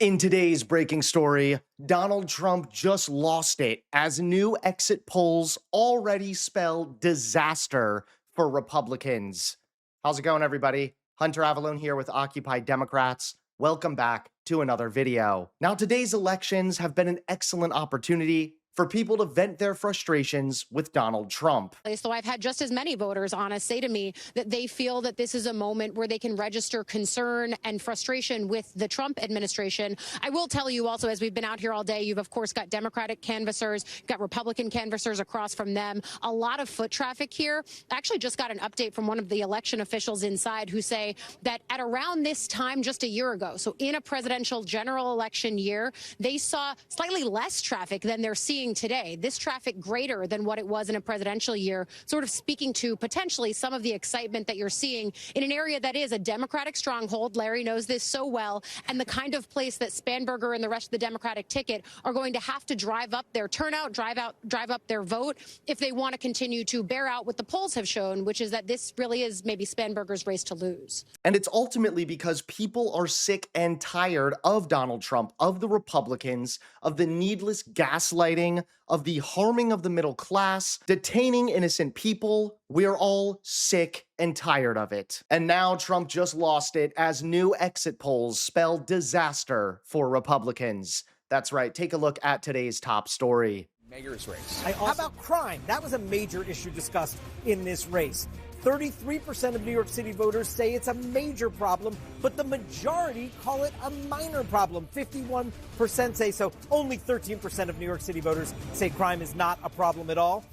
In today's breaking story, Donald Trump just lost it as new exit polls already spell disaster for Republicans. How's it going, everybody? Hunter Avalone here with Occupy Democrats. Welcome back to another video. Now, today's elections have been an excellent opportunity for people to vent their frustrations with Donald Trump. So I've had just as many voters, Anna, say to me that they feel that this is a moment where they can register concern and frustration with the Trump administration. I will tell you also, as we've been out here all day, you've of course got Democratic canvassers, got Republican canvassers across from them. A lot of foot traffic here. I actually just got an update from one of the election officials inside who say that at around this time just a year ago, so in a presidential general election year, they saw slightly less traffic than they're seeing today. This traffic greater than what it was in a presidential year, sort of speaking to potentially some of the excitement that you're seeing in an area that is a Democratic stronghold. Larry knows this so well, and the kind of place that Spanberger and the rest of the Democratic ticket are going to have to drive up their turnout, drive up their vote if they want to continue to bear out what the polls have shown, which is that this really is maybe Spanberger's race to lose. And it's ultimately because people are sick and tired of Donald Trump, of the Republicans, of the needless gaslighting, of the harming of the middle class, detaining innocent people. We're all sick and tired of it. And now Trump just lost it as new exit polls spell disaster for Republicans. That's right. Take a look at today's top story. Mayor's race. How about crime? That was a major issue discussed in this race. 33% of New York City voters say it's a major problem, but the majority call it a minor problem. 51% say so. Only 13% of New York City voters say crime is not a problem at all.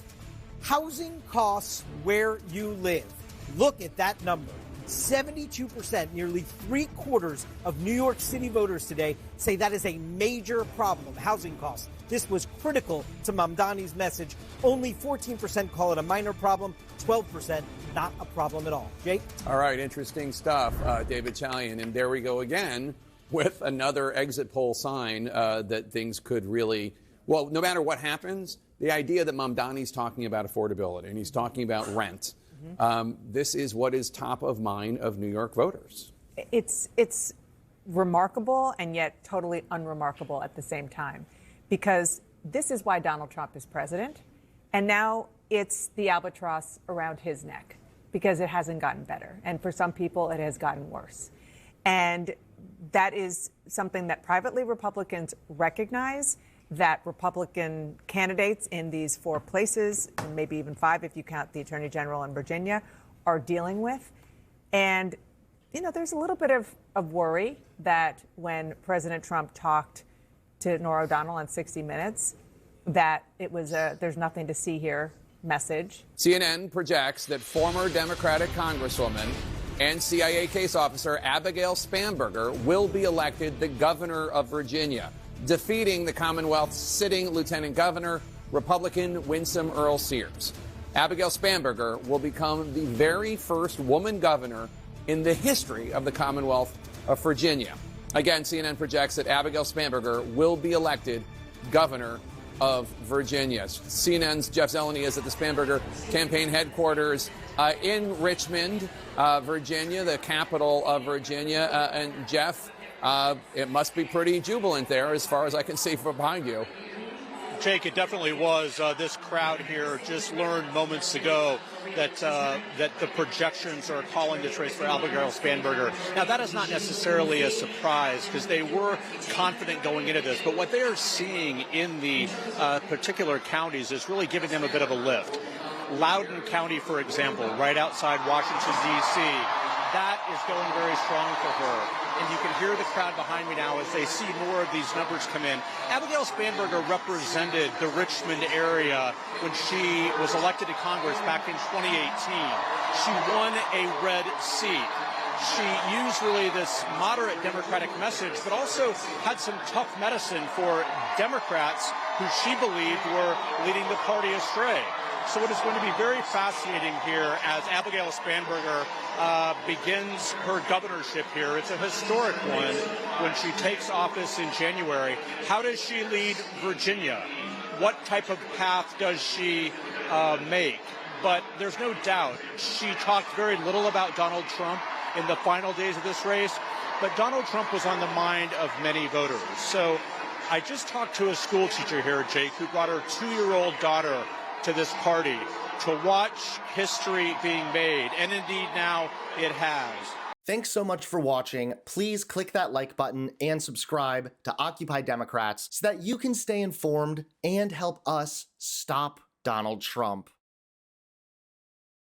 Housing costs where you live. Look at that number. 72%, nearly three-quarters of New York City voters today say that is a major problem, housing costs. This was critical to Mamdani's message. Only 14% call it a minor problem, 12% not a problem at all. Jake? All right, interesting stuff, David Chalian. And there we go again with another exit poll sign that things could really, well, no matter what happens, the idea that Mamdani's talking about affordability and he's talking about rent, this is what is top of mind of New York voters. It's remarkable and yet totally unremarkable at the same time, because this is why Donald Trump is president. And now it's the albatross around his neck, because it hasn't gotten better. And for some people, it has gotten worse. And that is something that privately Republicans recognize, that Republican candidates in these four places, and maybe even five if you count the Attorney General in Virginia, are dealing with. And, you know, there's a little bit of worry that when President Trump talked to Norah O'Donnell on 60 Minutes, that it was a there's nothing to see here message. CNN projects that former Democratic Congresswoman and CIA case officer Abigail Spanberger will be elected the governor of Virginia, defeating the Commonwealth's sitting lieutenant governor, Republican Winsome Earl Sears. Abigail Spanberger will become the very first woman governor in the history of the Commonwealth of Virginia. Again, CNN projects that Abigail Spanberger will be elected governor of Virginia. CNN's Jeff Zeleny is at the Spanberger campaign headquarters in Richmond, Virginia, the capital of Virginia. And Jeff, it must be pretty jubilant there as far as I can see from behind you. Jake, it definitely was. This crowd here just learned moments ago that the projections are calling this race for Abigail Spanberger. Now, that is not necessarily a surprise because they were confident going into this. But what they are seeing in the particular counties is really giving them a bit of a lift. Loudoun County, for example, right outside Washington, D.C., that is going very strong for her. And you can hear the crowd behind me now as they see more of these numbers come in. Abigail Spanberger represented the Richmond area when she was elected to Congress back in 2018. She won a red seat. She used really this moderate Democratic message, but also had some tough medicine for Democrats who she believed were leading the party astray. So it is going to be very fascinating here as Abigail Spanberger begins her governorship here. It's a historic one when she takes office in January. How does she lead Virginia? What type of path does she make? But there's no doubt she talked very little about Donald Trump in the final days of this race. but Donald Trump was on the mind of many voters. So I just talked to a school teacher here, Jake, who brought her 2-year-old daughter to this party to watch history being made, and indeed now it has. Thanks so much for watching. Please click that like button and subscribe to Occupy Democrats so that you can stay informed and help us stop Donald Trump.